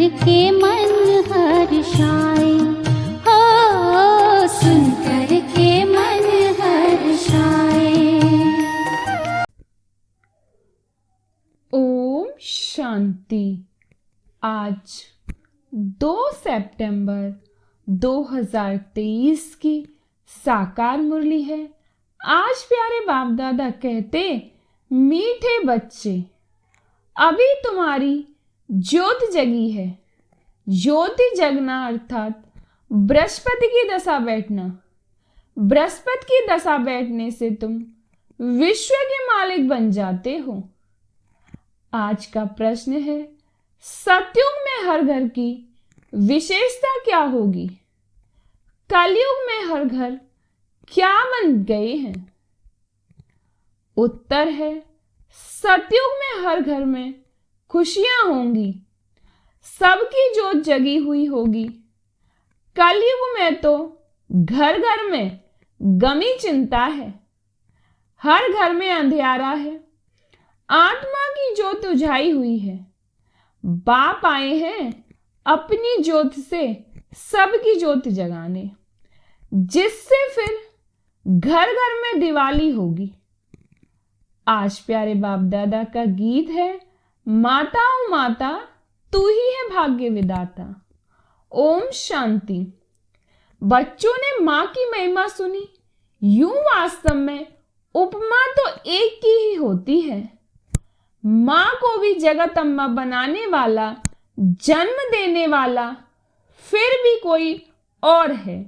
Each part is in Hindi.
के मन हर्षाए, हो सुनकर के मन हर्षाए। ओम शांति। आज 2 सितंबर 2023 की साकार मुरली है। आज प्यारे बाप दादा कहते, मीठे बच्चे, अभी तुम्हारी ज्योत जगी है। ज्योति जगना अर्थात बृहस्पति की दशा बैठना। बृहस्पति की दशा बैठने से तुम विश्व के मालिक बन जाते हो। आज का प्रश्न है, सतयुग में हर घर की विशेषता क्या होगी? कलयुग में हर घर क्या बन गए हैं? उत्तर है, सतयुग में हर घर में खुशियां होंगी, सबकी जोत जगी हुई होगी। कलयुग में तो घर घर में गमी चिंता है, हर घर में अंधियारा है, आत्मा की जोत उजाई हुई है। बाप आए हैं अपनी ज्योत से सबकी ज्योत जगाने, जिससे फिर घर घर में दिवाली होगी। आज प्यारे बाप दादा का गीत है, माता ओ माता तू ही है भाग्य विदाता। ओम शांति। बच्चों ने माँ की महिमा सुनी। यूं वास्तव में उपमा तो एक की ही होती है। माँ को भी जगत अम्मा बनाने वाला, जन्म देने वाला फिर भी कोई और है।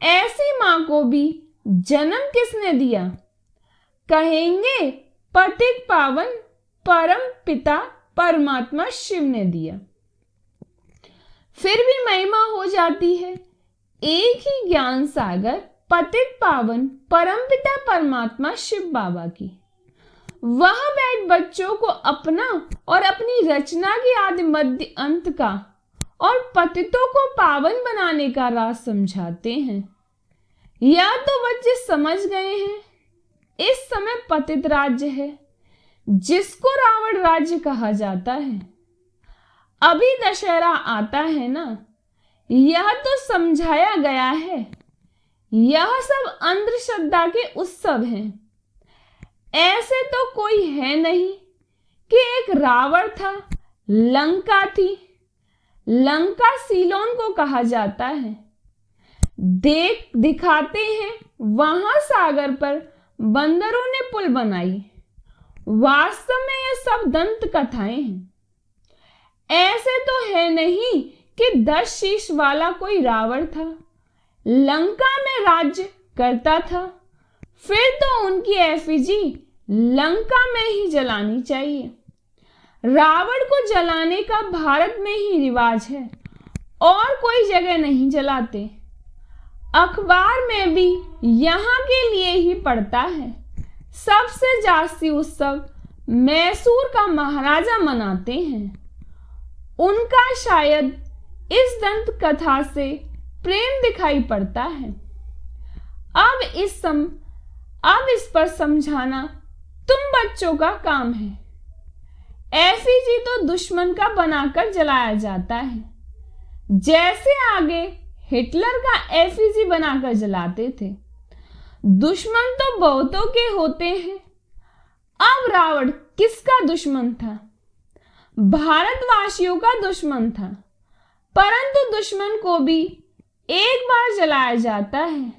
ऐसी माँ को भी जन्म किसने दिया? कहेंगे पतित पावन परम पिता परमात्मा शिव ने दिया। फिर भी महिमा हो जाती है, एक ही ज्ञान सागर पतित पावन परम पिता परमात्मा शिव बाबा की। वह बैठ बच्चों को अपना और अपनी रचना की आदि मध्य अंत का और पतितों को पावन बनाने का राज समझाते हैं। यह तो बच्चे समझ गए हैं। इस समय पतित राज्य है, जिसको रावण राज्य कहा जाता है। अभी दशहरा आता है ना, यह तो समझाया गया है। यह सब अंधश्रद्धा के उत्सव हैं। ऐसे तो कोई है नहीं कि एक रावण था, लंका थी। लंका सीलोन को कहा जाता है। दिखाते हैं वहां सागर पर बंदरों ने पुल बनाई। वास्तव में ये सब दंत कथाएं हैं। ऐसे तो है नहीं कि 10 शीश वाला कोई रावण था, लंका में राज्य करता था। फिर तो उनकी एफिजी लंका में ही जलानी चाहिए। रावण को जलाने का भारत में ही रिवाज है, और कोई जगह नहीं जलाते। अखबार में भी यहाँ के लिए ही पड़ता है। सबसे जास्ती उत्सव मैसूर का महाराजा मनाते हैं। उनका शायद इस दंत कथा से प्रेम दिखाई पड़ता है। अब इस पर समझाना तुम बच्चों का काम है। एफिजी तो दुश्मन का बनाकर जलाया जाता है, जैसे आगे हिटलर का एफिजी बनाकर जलाते थे। दुश्मन तो बहुतों के होते हैं। अब रावण किसका दुश्मन था? भारतवासियों का दुश्मन था। परंतु दुश्मन को भी एक बार जलाया जाता है।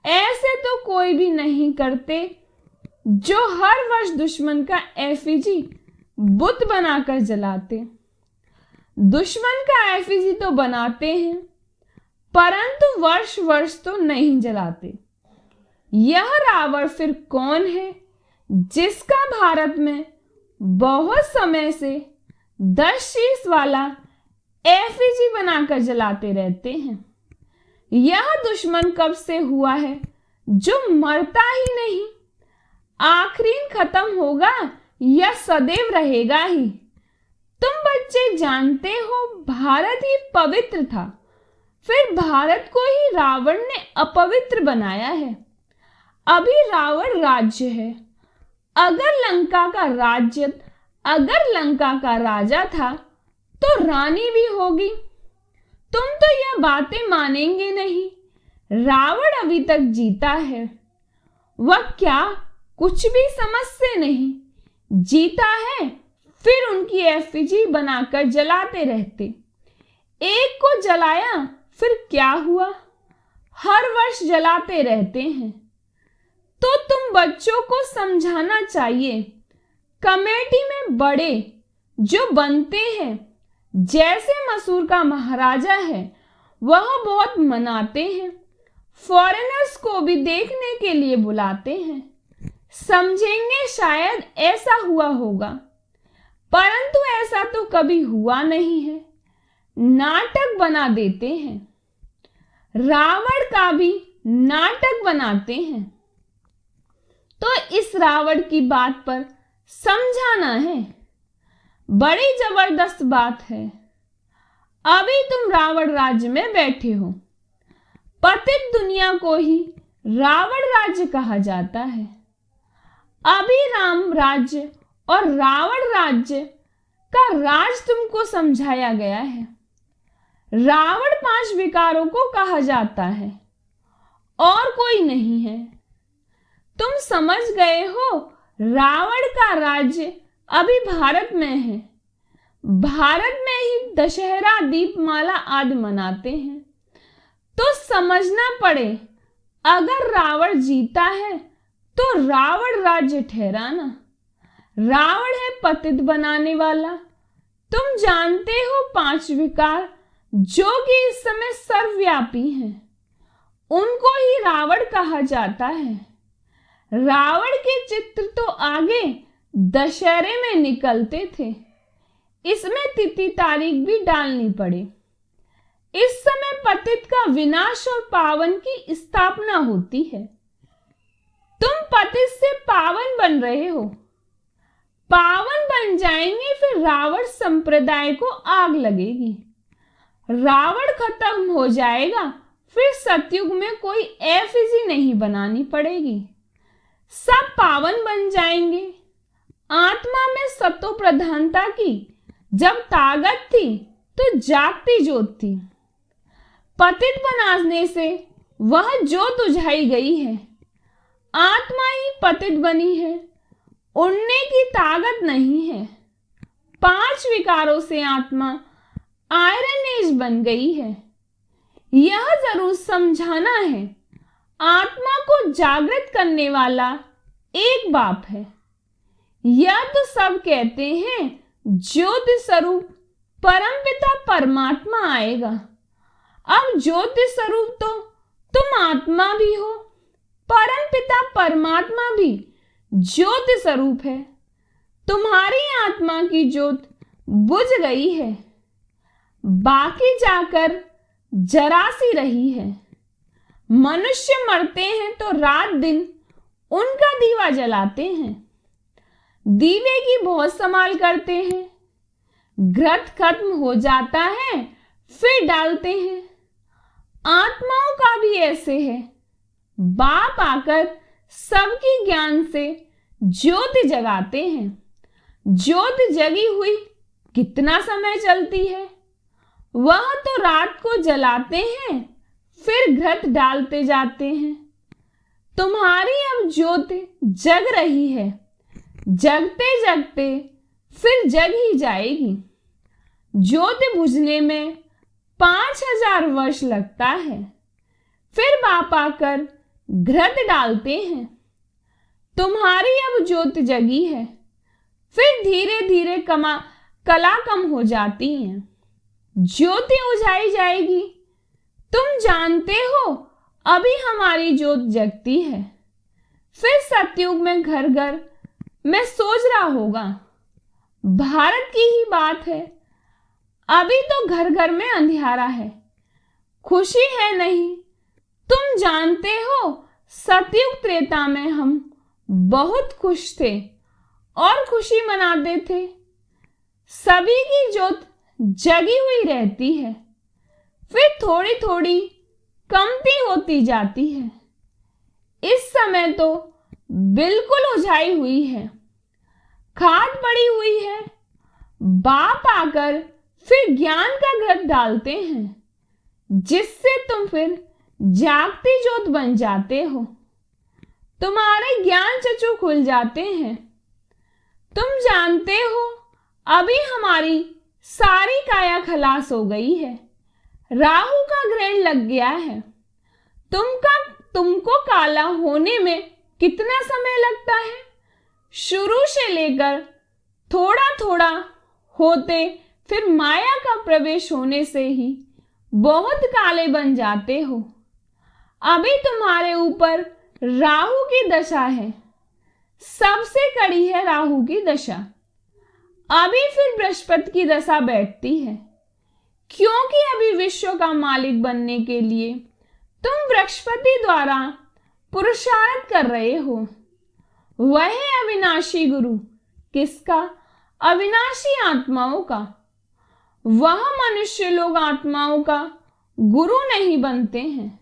ऐसे तो कोई भी नहीं करते जो हर वर्ष दुश्मन का एफिजी बुत बनाकर जलाते। दुश्मन का एफिजी तो बनाते हैं, परंतु वर्ष वर्ष तो नहीं जलाते। यह रावण फिर कौन है जिसका भारत में बहुत समय से 10 शीश वाला एफिजी बनाकर जलाते रहते हैं? यह दुश्मन कब से हुआ है जो मरता ही नहीं? आखिरीन खत्म होगा या सदैव रहेगा ही? तुम बच्चे जानते हो भारत ही पवित्र था, फिर भारत को ही रावण ने अपवित्र बनाया है। अभी रावण राज्य है। अगर लंका का राजा था तो रानी भी होगी। तुम तो यह बातें मानेंगे नहीं, रावण अभी तक जीता है। वह क्या कुछ भी समझ से नहीं जीता है, फिर उनकी एफिजी बनाकर जलाते रहते। एक को जलाया फिर क्या हुआ, हर वर्ष जलाते रहते हैं। तो तुम बच्चों को समझाना चाहिए। कमेटी में बड़े जो बनते हैं, जैसे मसूर का महाराजा है, वह बहुत मनाते हैं, फॉरेनर्स को भी देखने के लिए बुलाते हैं। समझेंगे शायद ऐसा हुआ होगा, परंतु ऐसा तो कभी हुआ नहीं है। नाटक बना देते हैं, रावण का भी नाटक बनाते हैं। तो इस रावण की बात पर समझाना है। बड़ी जबरदस्त बात है। अभी तुम रावण राज्य में बैठे हो। पतित दुनिया को ही रावण राज्य कहा जाता है। अभी राम राज्य और रावण राज्य का राज तुमको समझाया गया है। रावण 5 विकारों को कहा जाता है और कोई नहीं है। तुम समझ गए हो, रावण का राज्य अभी भारत में है। भारत में ही दशहरा, दीपमाला आदि मनाते हैं। तो समझना पड़े, अगर रावण जीता है तो रावण राज्य ठहराना। रावण है पतित बनाने वाला। तुम जानते हो 5 विकार जो कि इस समय सर्वव्यापी हैं, उनको ही रावण कहा जाता है। रावण के चित्र तो आगे दशहरे में निकलते थे, इसमें तिथि तारीख भी डालनी पड़े। इस समय पतित का विनाश और पावन की स्थापना होती है। तुम पतित से पावन बन रहे हो। पावन बन जाएंगे, फिर रावण संप्रदाय को आग लगेगी। रावण खत्म हो जाएगा, फिर सतयुग में कोई एफिजी नहीं बनानी पड़ेगी। सब पावन बन जाएंगे। आत्मा में सतो प्रधानता की जब ताकत थी तो जागती ज्योत थी। पतित बनाने से वह ज्योत बुझाई गई है। आत्मा ही पतित बनी है, उड़ने की ताकत नहीं है। 5 विकारों से आत्मा आयरन एज बन गई है। यह जरूर समझाना है, आत्मा को जागृत करने वाला एक बाप है। यह तो सब कहते हैं ज्योति स्वरूप परमपिता परमात्मा आएगा। अब ज्योति स्वरूप तो तुम आत्मा भी हो, परमपिता परमात्मा भी ज्योति स्वरूप है। तुम्हारी आत्मा की ज्योत बुझ गई है, बाकी जाकर जरा सी रही है। मनुष्य मरते हैं तो रात दिन उनका दीवा जलाते हैं, दीवे की बहुत संभाल करते हैं। घृत खत्म हो जाता है फिर डालते हैं। आत्माओं का भी ऐसे है। बाप आकर सबकी ज्ञान से ज्योति जगाते हैं। ज्योति जगी हुई कितना समय चलती है? वह तो रात को जलाते हैं, फिर घृत डालते जाते हैं। तुम्हारी अब ज्योति जग रही है, जगते जगते फिर जग ही जाएगी। ज्योति बुझने में 5000 वर्ष लगता है, फिर बाप आकर घृत डालते हैं। तुम्हारी अब ज्योति जगी है, फिर धीरे धीरे कला कम हो जाती है, ज्योति उजाई जाएगी। तुम जानते हो अभी हमारी ज्योत जगती है, फिर सतयुग में घर घर में सोच रहा होगा। भारत की ही बात है, अभी तो घर घर में अंधियारा है, खुशी है नहीं। तुम जानते हो सतयुग त्रेता में हम बहुत खुश थे और खुशी मनाते थे। सभी की ज्योत जगी हुई रहती है, फिर थोड़ी थोड़ी कमती होती जाती है। इस समय तो बिल्कुल उजाई हुई है, खाद पड़ी हुई है। बाप आकर फिर ज्ञान का घृत डालते हैं, जिससे तुम फिर जागती ज्योत बन जाते हो। तुम्हारे ज्ञान चक्षु खुल जाते हैं। तुम जानते हो अभी हमारी सारी काया खलास हो गई है। राहु का ग्रहण लग गया है। तुमको काला होने में कितना समय लगता है? शुरू से लेकर थोड़ा थोड़ा होते फिर माया का प्रवेश होने से ही बहुत काले बन जाते हो। अभी तुम्हारे ऊपर राहु की दशा है, सबसे कड़ी है राहु की दशा। अभी फिर बृहस्पति की दशा बैठती है, क्योंकि अभी विश्व का मालिक बनने के लिए तुम बृहस्पति द्वारा पुरुषार्थ कर रहे हो। वह है अविनाशी गुरु। किसका? अविनाशी आत्माओं का। वह मनुष्य लोग आत्माओं का गुरु नहीं बनते हैं,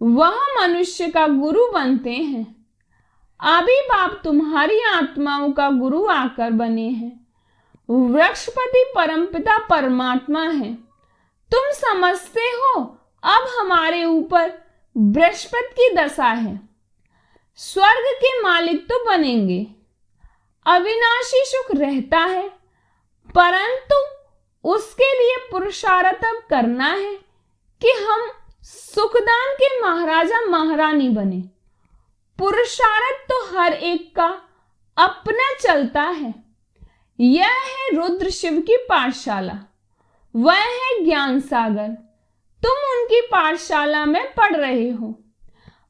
वह मनुष्य का गुरु बनते हैं। अभी बाप तुम्हारी आत्माओं का गुरु आकर बने हैं। बृहस्पति परमपिता परमात्मा है। तुम समझते हो अब हमारे ऊपर बृहस्पति की दशा है। स्वर्ग के मालिक तो बनेंगे, अविनाशी सुख रहता है, परंतु उसके लिए पुरुषार्थ अब करना है कि हम सुखदान के महाराजा महारानी बने। पुरुषार्थ तो हर एक का अपना चलता है। यह है रुद्र शिव की पाठशाला, वह है ज्ञान सागर। तुम उनकी पाठशाला में पढ़ रहे हो।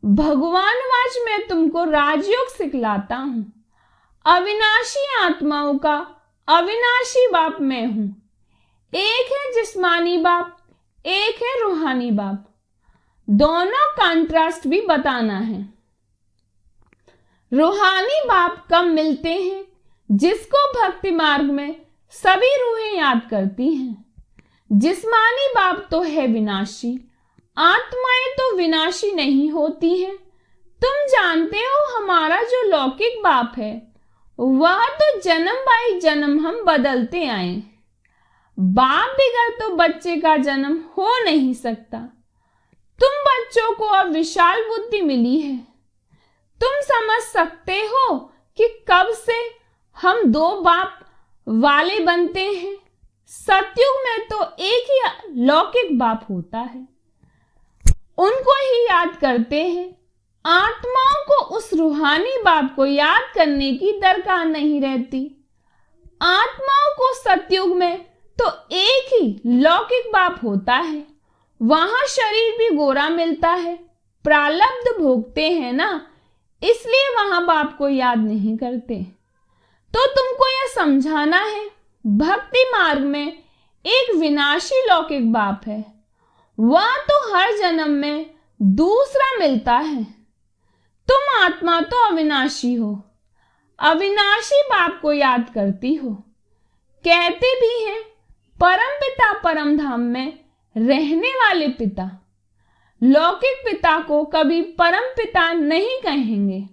भगवान वाच मैं तुमको राजयोग सिखलाता हूं। अविनाशी आत्माओं का अविनाशी बाप मैं हूं। एक है जिस्मानी बाप, एक है रूहानी बाप। दोनों कंट्रास्ट भी बताना है। रूहानी बाप कब मिलते हैं? जिसको भक्ति मार्ग में सभी रूहें याद करती हैं। जिस्मानी बाप तो है विनाशी, आत्माएं तो विनाशी नहीं होती हैं। तुम जानते हो हमारा जो लौकिक बाप है वह तो जन्म बाई जन्म हम बदलते आए। बाप बिगड़ तो बच्चे का जन्म हो नहीं सकता। तुम बच्चों को अब विशाल बुद्धि मिली है। तुम समझ सकते हो कि कब से हम दो बाप वाले बनते हैं। सतयुग में तो एक ही लौकिक बाप होता है, उनको ही याद करते हैं। आत्माओं को उस रूहानी बाप को याद करने की दरकार नहीं रहती। आत्माओं को सतयुग में तो एक ही लौकिक बाप होता है, वहां शरीर भी गोरा मिलता है। प्रारब्ध भोगते हैं ना, इसलिए वहां बाप को याद नहीं करते। तो तुमको यह समझाना है भक्ति मार्ग में एक विनाशी लौकिक बाप है, वह तो हर जन्म में दूसरा मिलता है। तुम आत्मा तो अविनाशी हो, अविनाशी बाप को याद करती हो। कहते भी हैं परम पिता परम धाम में रहने वाले पिता। लौकिक पिता को कभी परम पिता नहीं कहेंगे।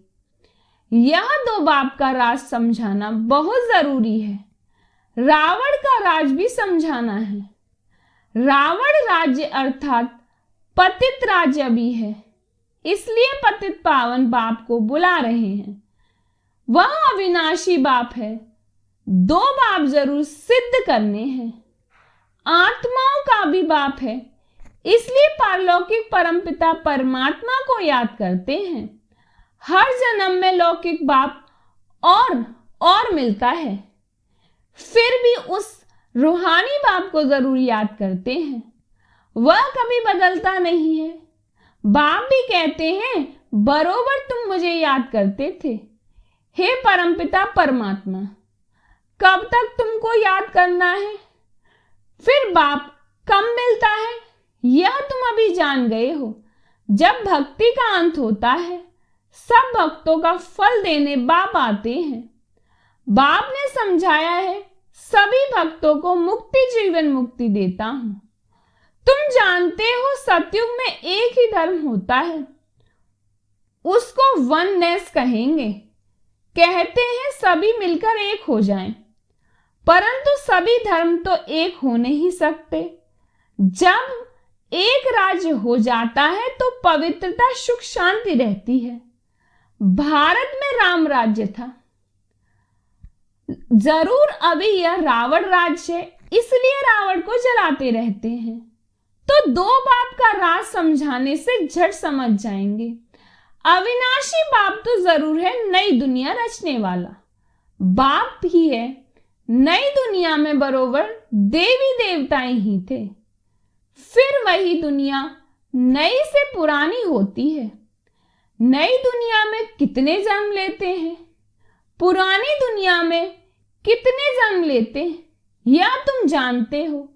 यह दो बाप का राज समझाना बहुत जरूरी है। रावण का राज भी समझाना है। रावण राज्य अर्थात पतित राज्य भी है, इसलिए पतित पावन बाप को बुला रहे हैं। वह अविनाशी बाप है। दो बाप जरूर सिद्ध करने हैं। आत्माओं का भी बाप है, इसलिए पारलौकिक परमपिता परमात्मा को याद करते हैं। हर जन्म में लौकिक बाप और मिलता है, फिर भी उस रूहानी बाप को जरूर याद करते हैं। वह कभी बदलता नहीं है। बाप भी कहते हैं बरोबर तुम मुझे याद करते थे। हे परमपिता परमात्मा, कब तक तुमको याद करना है? फिर बाप कब मिलता है यह तुम अभी जान गए हो। जब भक्ति का अंत होता है, सब भक्तों का फल देने बाप आते हैं। बाप ने समझाया है सभी भक्तों को मुक्ति जीवन मुक्ति देता हूं। तुम जानते हो सतयुग में एक ही धर्म होता है, उसको वननेस कहेंगे। कहते हैं सभी मिलकर एक हो जाएं। परंतु सभी धर्म तो एक हो नहीं सकते। जब एक राज्य हो जाता है तो पवित्रता, सुख, शांति रहती है। भारत में राम राज्य था, जरूर अभी यह रावण राज्य है, इसलिए रावण को जलाते रहते हैं। तो दो बाप का राज समझाने से झट समझ जाएंगे। अविनाशी बाप तो जरूर है, नई दुनिया रचने वाला बाप ही है। नई दुनिया में बरोबर देवी देवताएं ही थे। फिर वही दुनिया नई से पुरानी होती है। नई दुनिया में कितने जन्म लेते हैं, पुरानी दुनिया में कितने जन्म लेते हैं, या तुम जानते हो?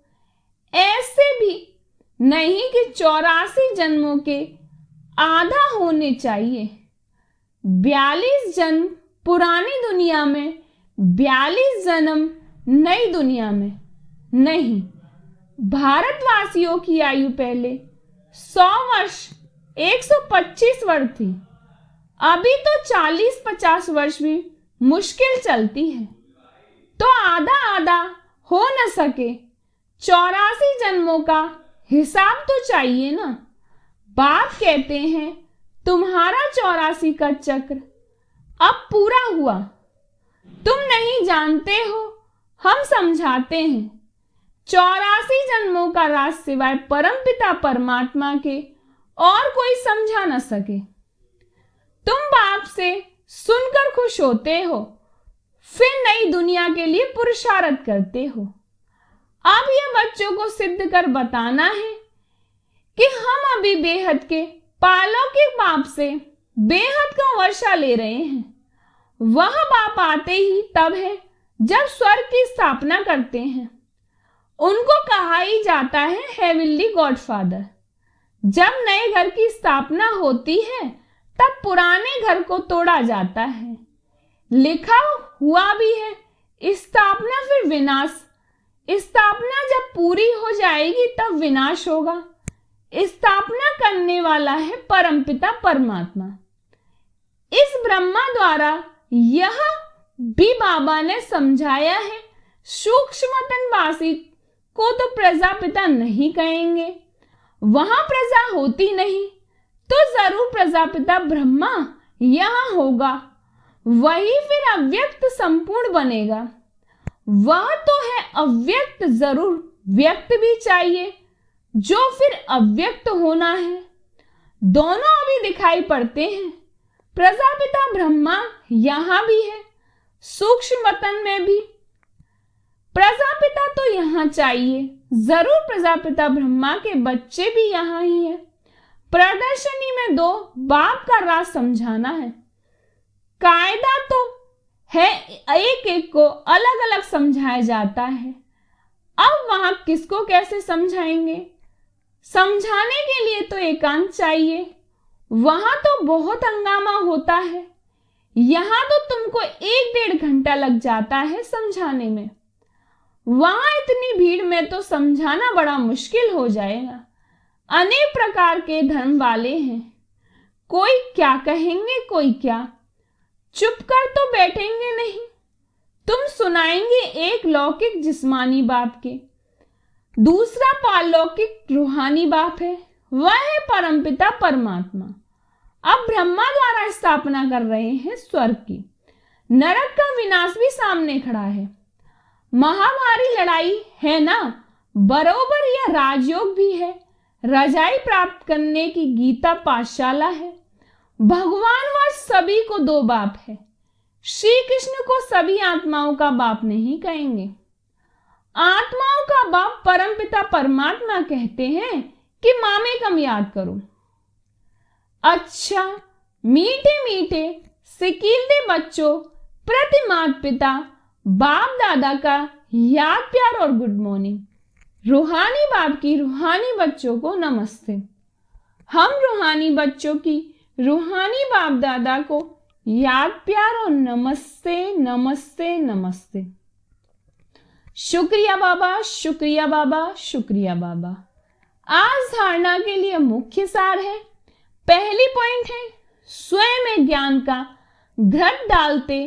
ऐसे भी नहीं कि 84 जन्मों के आधा होने चाहिए। 42 जन्म पुरानी दुनिया में, 42 जन्म नई दुनिया में। नहीं, भारतवासियों की आयु पहले 100 वर्ष 125 वर्ष थी, अभी तो 40-50 वर्ष भी मुश्किल चलती है। तो आधा आधा हो न सके, 84 जन्मों का हिसाब तो चाहिए ना। बाप कहते हैं तुम्हारा 84 का चक्र अब पूरा हुआ। तुम नहीं जानते हो, हम समझाते हैं। 84 जन्मों का राज सिवाय परमपिता परमात्मा के और कोई समझा न सके। तुम बाप से सुनकर खुश होते हो, फिर नई दुनिया के लिए पुरुषार्थ करते हो। अब यह बच्चों को सिद्ध कर बताना है कि हम अभी बेहद के पालौकिक बाप से बेहद का वर्षा ले रहे हैं। वह बाप आते ही तब है जब स्वर्ग की स्थापना करते हैं। उनको कहा ही जाता है हेवनली गॉडफादर। जब नए घर की स्थापना होती है तब पुराने घर को तोड़ा जाता है। लिखा हुआ भी है, स्थापना फिर विनाश। स्थापना जब पूरी हो जाएगी तब विनाश होगा। स्थापना करने वाला है परमपिता परमात्मा। इस ब्रह्मा द्वारा यह भी बाबा ने समझाया है। सूक्ष्मतनवासी को तो प्रजापिता नहीं कहेंगे, वहां प्रजा होती नहीं, तो जरूर प्रजापिता ब्रह्मा यहां होगा। वही फिर अव्यक्त संपूर्ण बनेगा। वह तो है अव्यक्त, जरूर व्यक्त भी चाहिए, जो फिर अव्यक्त होना है। दोनों अभी दिखाई पड़ते हैं। प्रजापिता ब्रह्मा यहां भी है, सूक्ष्म वतन में भी। प्रजापिता तो यहां चाहिए, जरूर प्रजापिता ब्रह्मा के बच्चे भी यहां ही है। प्रदर्शनी में दो बाप का राज समझाना है। कायदा तो है, एक एक को अलग अलग समझाया जाता है। अब वहां किसको कैसे समझाएंगे? समझाने के लिए तो एकांत चाहिए। वहां तो बहुत हंगामा होता है, यहां तो तुमको 1-1.5 घंटा लग जाता है समझाने में। वहां इतनी भीड़ में तो समझाना बड़ा मुश्किल हो जाएगा। अनेक प्रकार के धर्म वाले हैं, कोई क्या कहेंगे, कोई क्या। चुप कर तो बैठेंगे नहीं। तुम सुनाएंगे एक लौकिक जिस्मानी बाप के, दूसरा पारलौकिक रूहानी बाप है, वह है परमपिता परमात्मा। अब ब्रह्मा द्वारा स्थापना कर रहे हैं स्वर्ग की। नरक का विनाश भी सामने खड़ा है। महाभारी लड़ाई है ना, बरोबर यह राजयोग भी है। रजाई प्राप्त करने की गीता पाठशाला है। भगवान वह सभी को दो बाप है। श्री कृष्ण को सभी आत्माओं का बाप नहीं कहेंगे। आत्माओं का बाप परमपिता परमात्मा कहते हैं कि मामे कम याद करो। अच्छा, मीठे मीठे सिकीलते बच्चों प्रति माता पिता बाप दादा का याद प्यार और गुड मॉर्निंग। रूहानी बाप की रूहानी बच्चों को नमस्ते। हम रूहानी बच्चों की रूहानी बाप दादा को याद प्यार और नमस्ते नमस्ते नमस्ते। शुक्रिया बाबा, शुक्रिया बाबा, शुक्रिया बाबा। आज धारणा के लिए मुख्य सार है। पहली पॉइंट है स्वयं में ज्ञान का घट डालते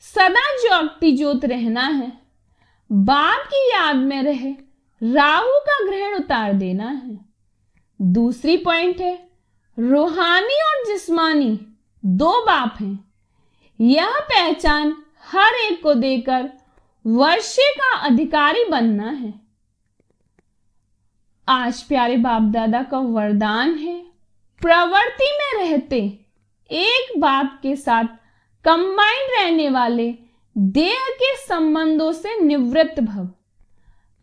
सदा ज्योति ज्योत रहना है। बाप की याद में रहे राहु का ग्रहण उतार देना है। दूसरी पॉइंट है, रूहानी और जिस्मानी दो बाप हैं। यह पहचान हर एक को देकर वर्षे का अधिकारी बनना है। आज प्यारे बाप दादा का वरदान है, प्रवृत्ति में रहते एक बाप के साथ कंबाइंड रहने वाले देह के संबंधों से निवृत्त भव।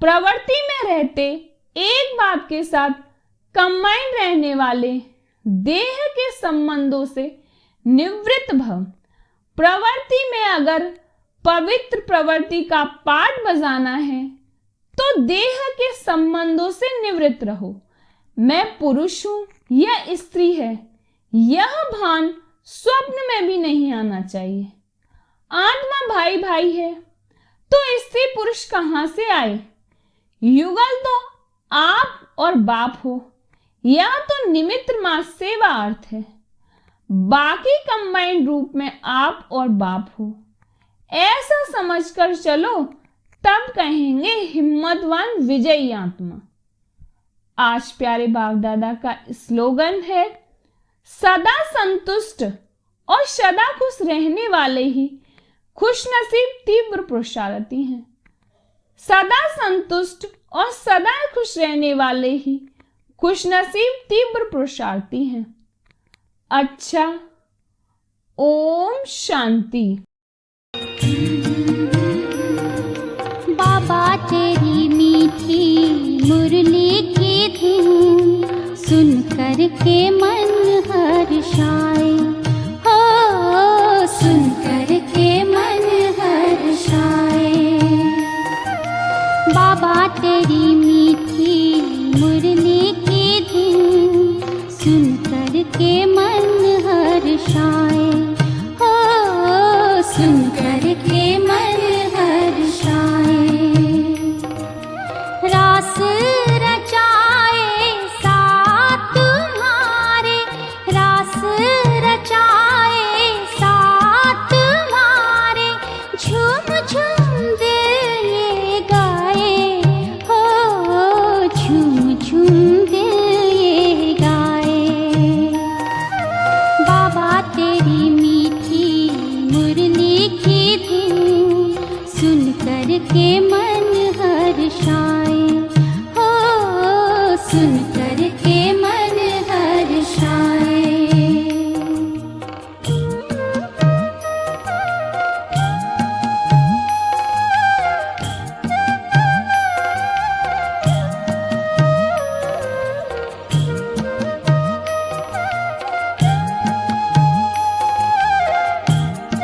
प्रवृत्ति में रहते एक बाप के साथ कंबाइंड रहने वाले देह के संबंधों से निवृत्त भव। प्रवृत्ति में अगर पवित्र प्रवृत्ति का पाठ बजाना है तो देह के संबंधों से निवृत्त रहो। मैं पुरुष हूं या स्त्री है, यह भान स्वप्न में भी नहीं आना चाहिए। आत्मा भाई भाई है तो स्त्री पुरुष कहां से आए? युगल तो आप और बाप हो, यह तो निमित्त मात्र सेवा अर्थ है। बाकी कंबाइंड रूप में आप और बाप हो, ऐसा समझकर चलो, तब कहेंगे हिम्मतवान विजयी आत्मा। आज प्यारे बाप दादा का स्लोगन है, सदा संतुष्ट और सदा खुश रहने वाले ही खुश नसीब तीव्र पुरुषार्थी हैं। सदा संतुष्ट और सदा खुश रहने वाले ही खुश नसीब तीव्र पुरुषार्थी हैं। अच्छा, ओम शांति। बाबा तेरी मीठी मुरली की धुन सुन कर के मन हर्षाए, हो सुन कर के मन हर्षाए। बाबा तेरी मीठी मुरली की धुन सुन कर के मन हर्षाए, हो सुन कर के मन हर्षाए। रास